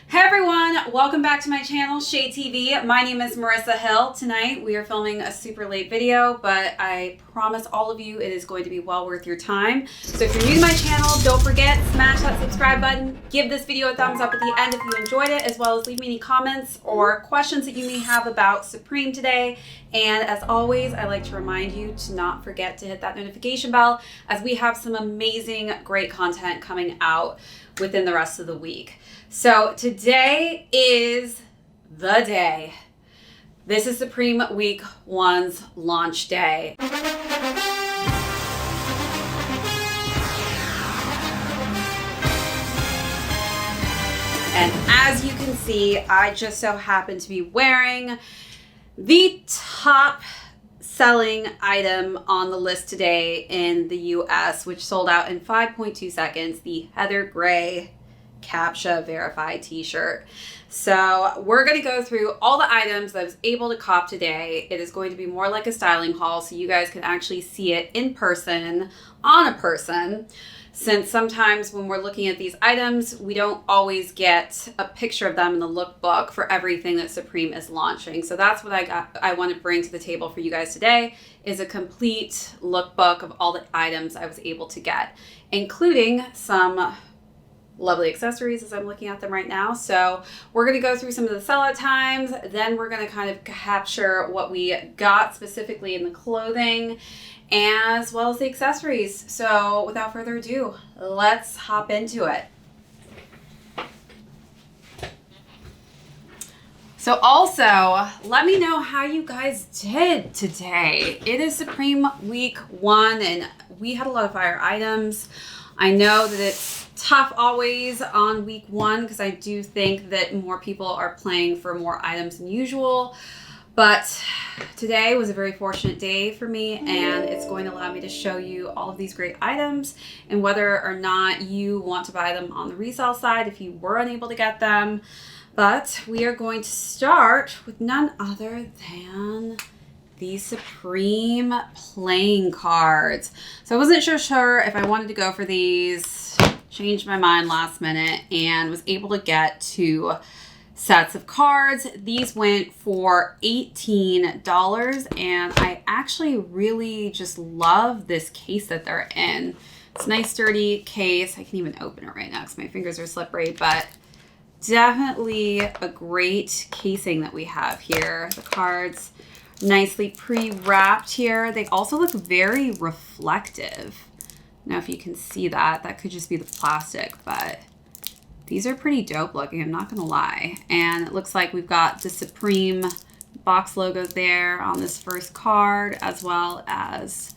Hey everyone, welcome back to my channel, ShadeTV. My name is Marissa Hill. Tonight we are filming a super late video, but I promise all of you it is going to be well worth your time. So if you're new to my channel, don't forget, smash that subscribe button, give this video a thumbs up at the end if you enjoyed it, as well as leave me any comments or questions that you may have about Supreme today. And as always, I like to remind you to not forget to hit that notification bell, as we have some amazing, great content coming out within the rest of the week. So today is the day. This is Supreme Week 1's launch day. And as you can see, I just so happen to be wearing the top selling item on the list today in the US, which sold out in 5.2 seconds, the Heather Gray Captcha verified t-shirt. So we're going to go through all the items that I was able to cop today. It is going to be more like a styling haul, so you guys can actually see it in person on a person, since sometimes when we're looking at these items, we don't always get a picture of them in the lookbook for everything that Supreme is launching. So that's what I want to bring to the table for you guys today, is a complete lookbook of all the items I was able to get, including some lovely accessories as I'm looking at them right now. So we're going to go through some of the sellout times, then we're going to kind of capture what we got specifically in the clothing, as well as the accessories. So without further ado, let's hop into it. So also, let me know how you guys did today. It is Supreme Week 1 and we had a lot of fire items. I know that it's tough always on week 1 because I do think that more people are playing for more items than usual. But today was a very fortunate day for me, and it's going to allow me to show you all of these great items and whether or not you want to buy them on the resale side if you were unable to get them. But we are going to start with none other than the Supreme playing cards. So I wasn't sure if I wanted to go for these, changed my mind last minute, and was able to get 2 sets of cards. These went for $18, and I actually really just love this case that they're in. It's a nice sturdy case. I can even open it right now because my fingers are slippery, but definitely a great casing that we have here. The cards nicely pre-wrapped here. They also look very reflective. Now if you can see that, that could just be the plastic, but these are pretty dope looking, I'm not gonna lie. And it looks like we've got the Supreme box logo there on this first card, as well as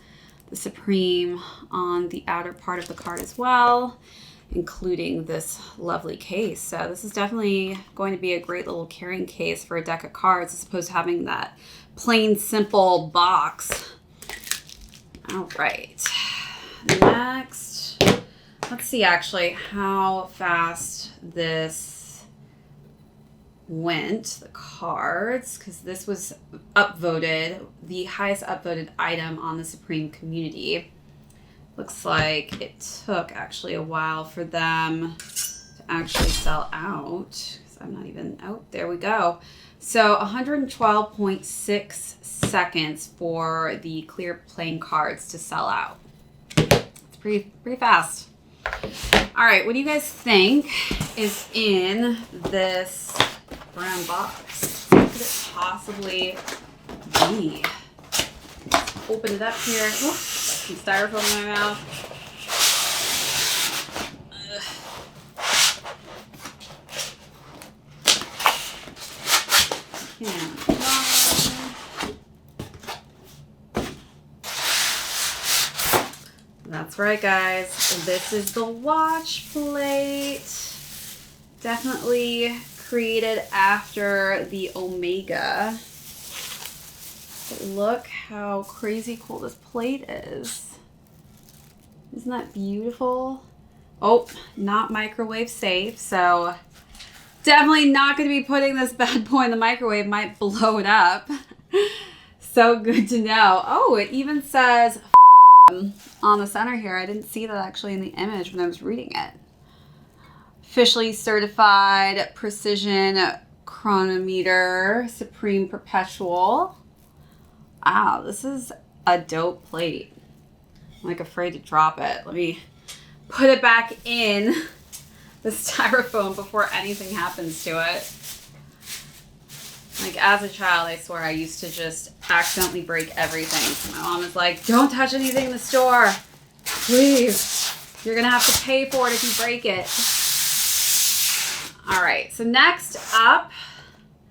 the Supreme on the outer part of the card as well, including this lovely case. So this is definitely going to be a great little carrying case for a deck of cards, as opposed to having that plain simple box. All right, next, let's see actually how fast this went, the cards, because this was upvoted, the highest upvoted item on the Supreme community. Looks like it took actually a while for them to actually sell out, because I'm not even, oh, there we go. So 112.6 seconds for the clear playing cards to sell out. It's pretty fast. All right, what do you guys think is in this brown box? What could it possibly be? Open it up here. Ooh, some styrofoam in my mouth. That's right, guys. This is the watch plate. Definitely created after the Omega. But look how crazy cool this plate is. Isn't that beautiful? Oh, not microwave safe, so definitely not going to be putting this bad boy in the microwave. Might blow it up. So good to know. Oh, it even says on the center here. I didn't see that actually in the image when I was reading it. officially certified precision chronometer, Supreme Perpetual. Wow, this is a dope plate. I'm like afraid to drop it. Let me put it back in the styrofoam before anything happens to it. Like as a child, I swear I used to just accidentally break everything. So my mom was like, don't touch anything in the store. Please. You're gonna have to pay for it if you break it. All right, so next up,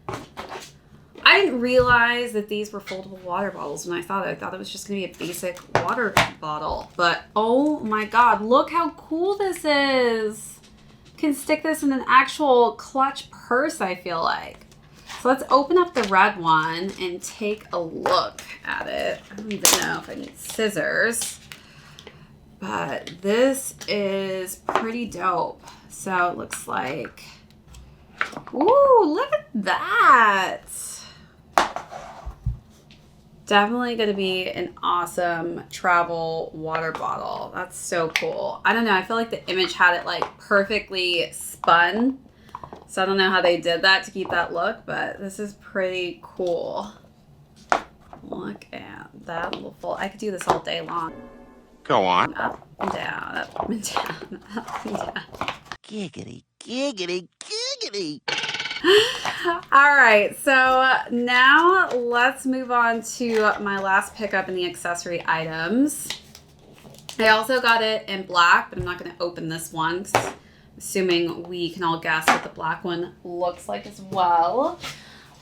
I didn't realize that these were foldable water bottles when I thought it was just gonna be a basic water bottle. But oh my God, look how cool this is. You can stick this in an actual clutch purse, I feel like. So let's open up the red one and take a look at it. I don't even know if I need scissors, but this is pretty dope. So it looks like, ooh, look at that. Definitely going to be an awesome travel water bottle. That's so cool. I don't know. I feel like the image had it like perfectly spun. So I don't know how they did that to keep that look, but this is pretty cool. Look at that little fold. I could do this all day long. Go on. Up and down, up and down, up and down. Giggity, giggity, giggity. All right, so now let's move on to my last pickup in the accessory items. I also got it in black, but I'm not going to open this one because I'm assuming we can all guess what the black one looks like as well.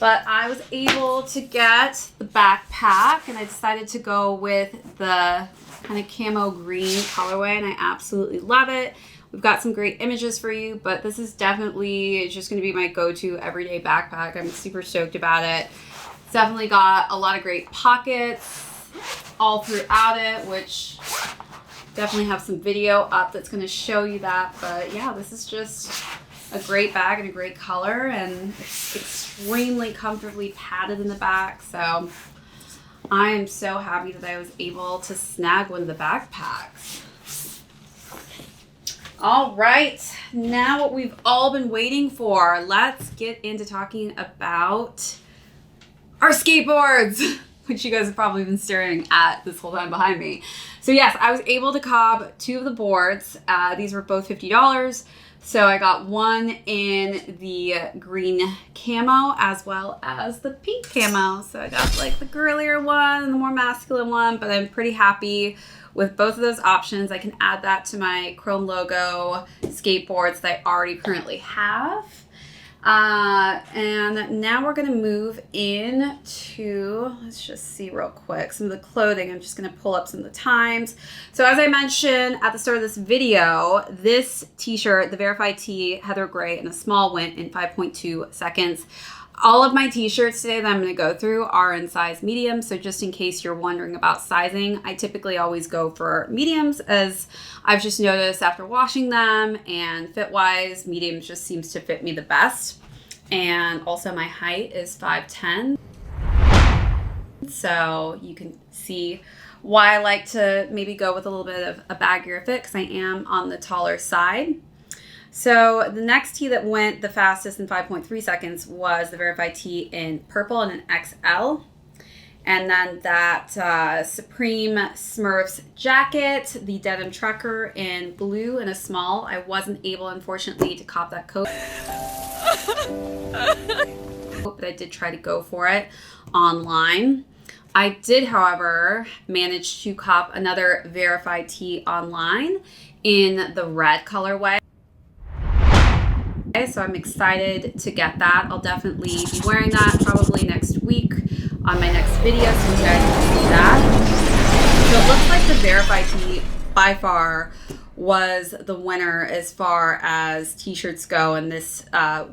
But I was able to get the backpack, and I decided to go with the kind of camo green colorway, and I absolutely love it. We've got some great images for you, but this is definitely just going to be my go-to everyday backpack. I'm super stoked about it. It's definitely got a lot of great pockets all throughout it, which definitely have some video up that's going to show you that. But yeah, this is just a great bag and a great color, and it's extremely comfortably padded in the back. So I am so happy that I was able to snag one of the backpacks. All right, now what we've all been waiting for, let's get into talking about our skateboards, which you guys have probably been staring at this whole time behind me. So yes, I was able to cob two of the boards. These were both $50. So I got one in the green camo as well as the pink camo. So I got like the girlier one and the more masculine one, but I'm pretty happy with both of those options. I can add that to my Chrome logo skateboards that I already currently have. And now we're gonna move into, let's just see real quick, some of the clothing. I'm just gonna pull up some of the times. So as I mentioned at the start of this video, this t-shirt, the Verified Tee Heather Gray in a small, went in 5.2 seconds. All of my t-shirts today that I'm going to go through are in size medium, so just in case you're wondering about sizing, I typically always go for mediums, as I've just noticed after washing them, and fit-wise, mediums just seems to fit me the best. And also my height is 5'10", so you can see why I like to maybe go with a little bit of a baggier fit, because I am on the taller side. So the next tee that went the fastest in 5.3 seconds was the Verified Tee in purple and an XL. And then that Supreme Smurfs jacket, the denim trucker in blue and a small. I wasn't able, unfortunately, to cop that coat. But I did try to go for it online. I did, however, manage to cop another Verified Tee online in the red colorway. So I'm excited to get that. I'll definitely be wearing that probably next week on my next video, so you guys can see that. So it looks like the Verified Tee by far was the winner as far as t-shirts go in this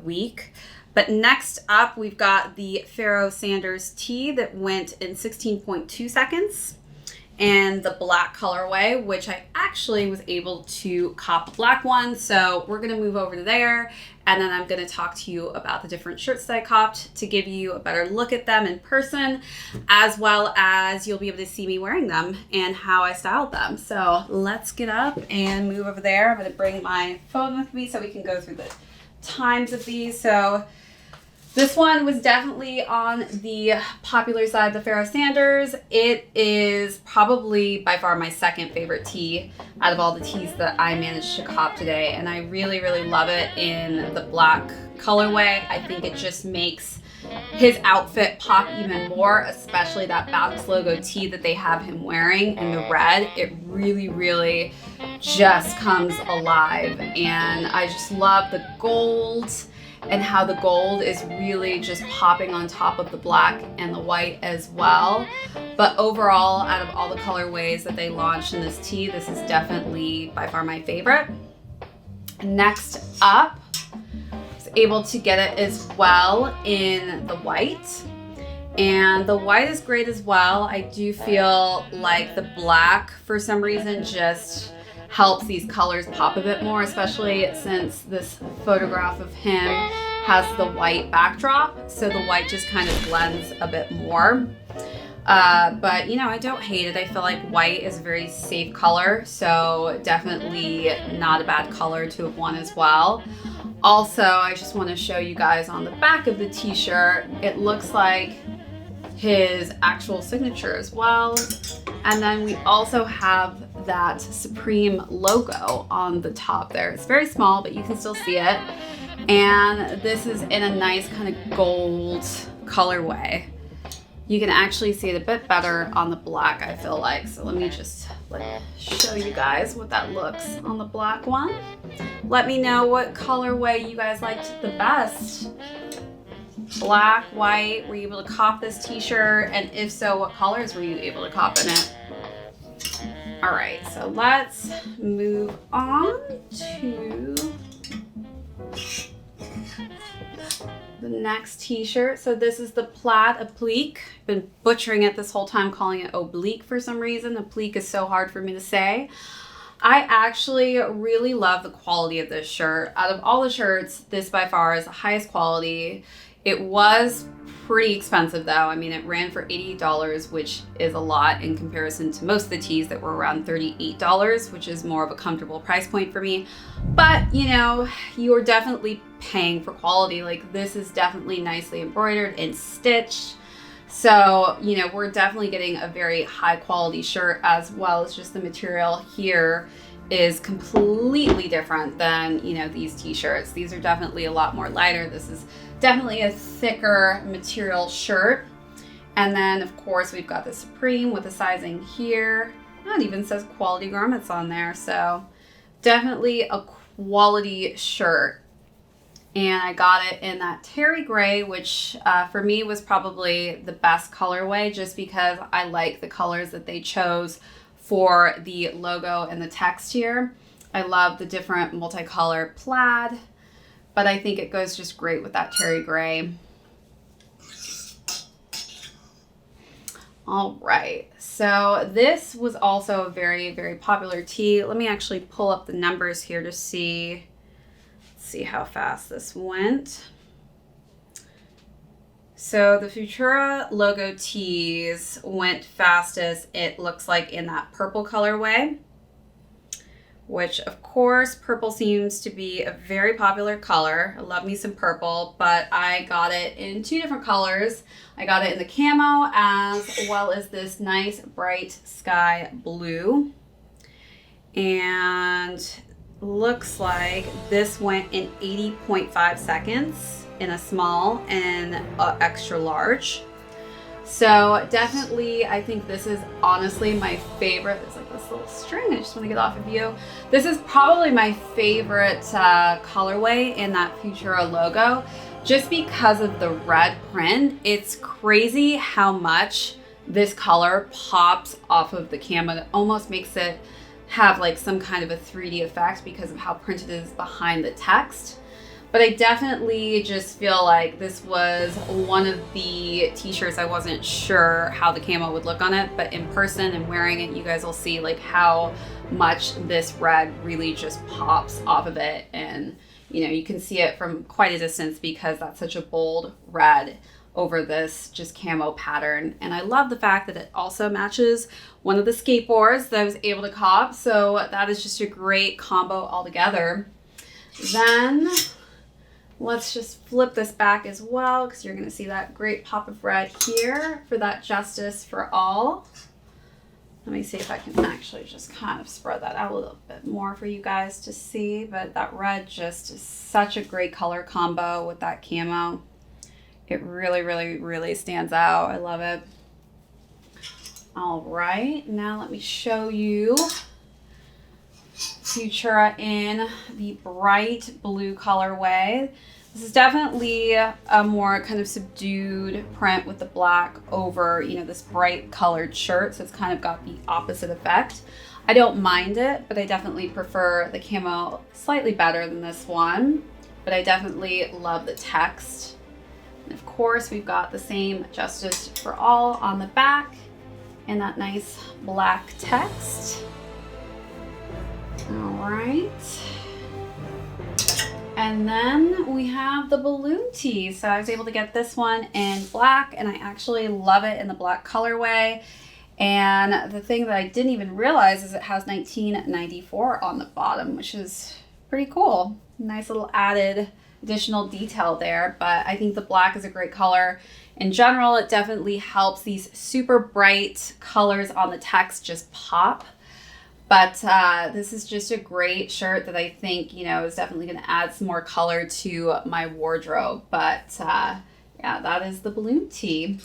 week. But next up, we've got the Pharaoh Sanders tee that went in 16.2 seconds. And the black colorway, which I actually was able to cop a black one. So we're gonna move over to there and then I'm going to talk to you about the different shirts that I copped to give you a better look at them in person, as well as you'll be able to see me wearing them and how I styled them. So let's get up and move over there. I'm going to bring my phone with me so we can go through the times of these. So this one was definitely on the popular side, the Pharaoh Sanders. It is probably by far my second favorite tee out of all the tees that I managed to cop today. And I really, really love it in the black colorway. I think it just makes his outfit pop even more, especially that Bounce logo tee that they have him wearing in the red. It really, really just comes alive. And I just love the gold and how the gold is really just popping on top of the black and the white as well. But overall, out of all the colorways that they launched in this tee, this is definitely by far my favorite. Next up, I was able to get it as well in the white. And the white is great as well. I do feel like the black, for some reason, just helps these colors pop a bit more, especially since this photograph of him has the white backdrop. So the white just kind of blends a bit more. But you know, I don't hate it. I feel like white is a very safe color. So definitely not a bad color to have won as well. Also, I just want to show you guys on the back of the t-shirt, it looks like his actual signature as well. And then we also have that Supreme logo on the top there. It's very small, but you can still see it. And this is in a nice kind of gold colorway. You can actually see it a bit better on the black, I feel like. So let me just show you guys what that looks on the black one. Let me know what colorway you guys liked the best. Black, white, were you able to cop this t-shirt? And if so, what colors were you able to cop in it? All right, so let's move on to the next t-shirt. So this is the Plaid Applique. I've been butchering it this whole time, calling it oblique for some reason. Applique is so hard for me to say. I actually really love the quality of this shirt. Out of all the shirts, this by far is the highest quality. It was pretty expensive though. I mean, it ran for $88, which is a lot in comparison to most of the tees that were around $38, which is more of a comfortable price point for me. But you know, you're definitely paying for quality. Like, this is definitely nicely embroidered and stitched. So, you know, we're definitely getting a very high quality shirt, as well as just the material here is completely different than, you know, these t-shirts. These are definitely a lot more lighter. This is definitely a thicker material shirt. And then of course we've got the Supreme with the sizing here. It even says quality garments on there. So definitely a quality shirt. And I got it in that terry gray, which for me was probably the best colorway, just because I like the colors that they chose for the logo and the text here. I love the different multicolor plaid, but I think it goes just great with that terry gray. All right, so this was also a very, very popular tee. Let me actually pull up the numbers here to see how fast this went. So the Futura logo tees went fastest, it looks like, in that purple colorway, which of course purple seems to be a very popular color. I love me some purple, but I got it in two different colors. I got it in the camo as well as this nice bright sky blue. And looks like this went in 80.5 seconds in a small and extra large. So definitely, I think this is honestly my favorite. There's like this little string I just want to get off of you. This is probably my favorite colorway in that Futura logo, just because of the red print. It's crazy how much this color pops off of the camo. It almost makes it have like some kind of a 3D effect because of how printed it is behind the text. But I definitely just feel like this was one of the t-shirts I wasn't sure how the camo would look on it, but in person and wearing it, you guys will see like how much this red really just pops off of it. And you know, you can see it from quite a distance because that's such a bold red over this just camo pattern. And I love the fact that it also matches one of the skateboards that I was able to cop. So that is just a great combo altogether. Then let's just flip this back as well, because you're going to see that great pop of red here for that Justice for All. Let me see if I can actually just kind of spread that out a little bit more for you guys to see. But that red just is such a great color combo with that camo. It really, really, really stands out. I love it. All right, now let me show you Futura in the bright blue colorway. This is definitely a more kind of subdued print with the black over, you know, this bright colored shirt. So it's kind of got the opposite effect. I don't mind it, but I definitely prefer the camo slightly better than this one. But I definitely love the text. And of course, we've got the same Justice for All on the back and that nice black text. All right. And then we have the balloon tee. So I was able to get this one in black, and I actually love it in the black colorway. And the thing that I didn't even realize is it has 1994 on the bottom, which is pretty cool. Nice little added additional detail there, but I think the black is a great color. In general, it definitely helps these super bright colors on the text just pop. But this is just a great shirt that I think, you know, is definitely going to add some more color to my wardrobe. But yeah, that is the balloon tee.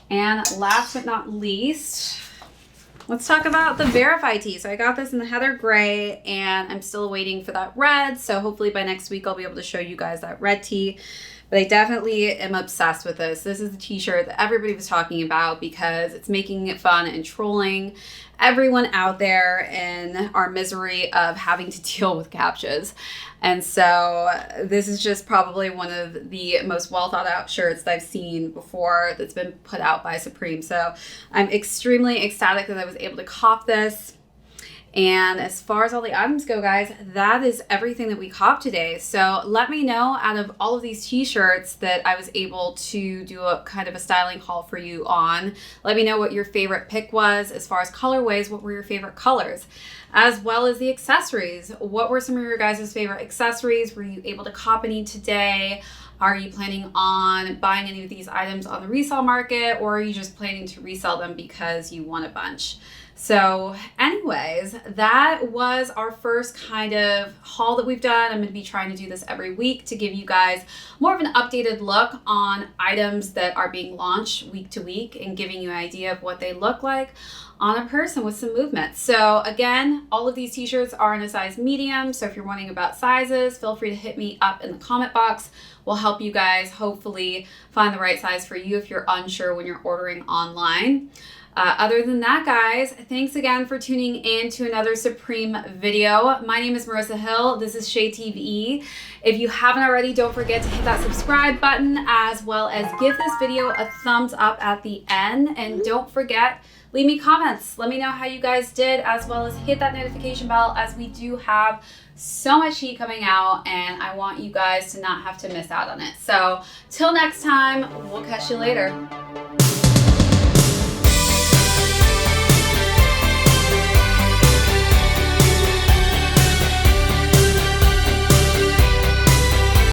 And last but not least, let's talk about the Verify tee. So I got this in the heather gray, and I'm still waiting for that red. So hopefully by next week, I'll be able to show you guys that red tee. But I definitely am obsessed with this. This is the t-shirt that everybody was talking about because it's making it fun and trolling everyone out there in our misery of having to deal with captchas. And so this is just probably one of the most well thought out shirts that I've seen before that's been put out by Supreme. So I'm extremely ecstatic that I was able to cop this. And as far as all the items go, guys, that is everything that we copped today. So let me know, out of all of these t-shirts that I was able to do a kind of a styling haul for you on, let me know what your favorite pick was. As far as colorways, what were your favorite colors? As well as the accessories. What were some of your guys' favorite accessories? Were you able to cop any today? Are you planning on buying any of these items on the resale market, or are you just planning to resell them because you want a bunch? So anyways, that was our first kind of haul that we've done. I'm going to be trying to do this every week to give you guys more of an updated look on items that are being launched week to week and giving you an idea of what they look like on a person with some movement. So again, all of these t-shirts are in a size medium. So if you're wondering about sizes, feel free to hit me up in the comment box. We'll help you guys hopefully find the right size for you if you're unsure when you're ordering online. Other than that, guys, thanks again for tuning in to another Supreme video. My name is Marissa Hill. This is ShadeTV. If you haven't already, don't forget to hit that subscribe button, as well as give this video a thumbs up at the end. And don't forget, leave me comments. Let me know how you guys did, as well as hit that notification bell, as we do have so much heat coming out and I want you guys to not have to miss out on it. So till next time, we'll catch you later.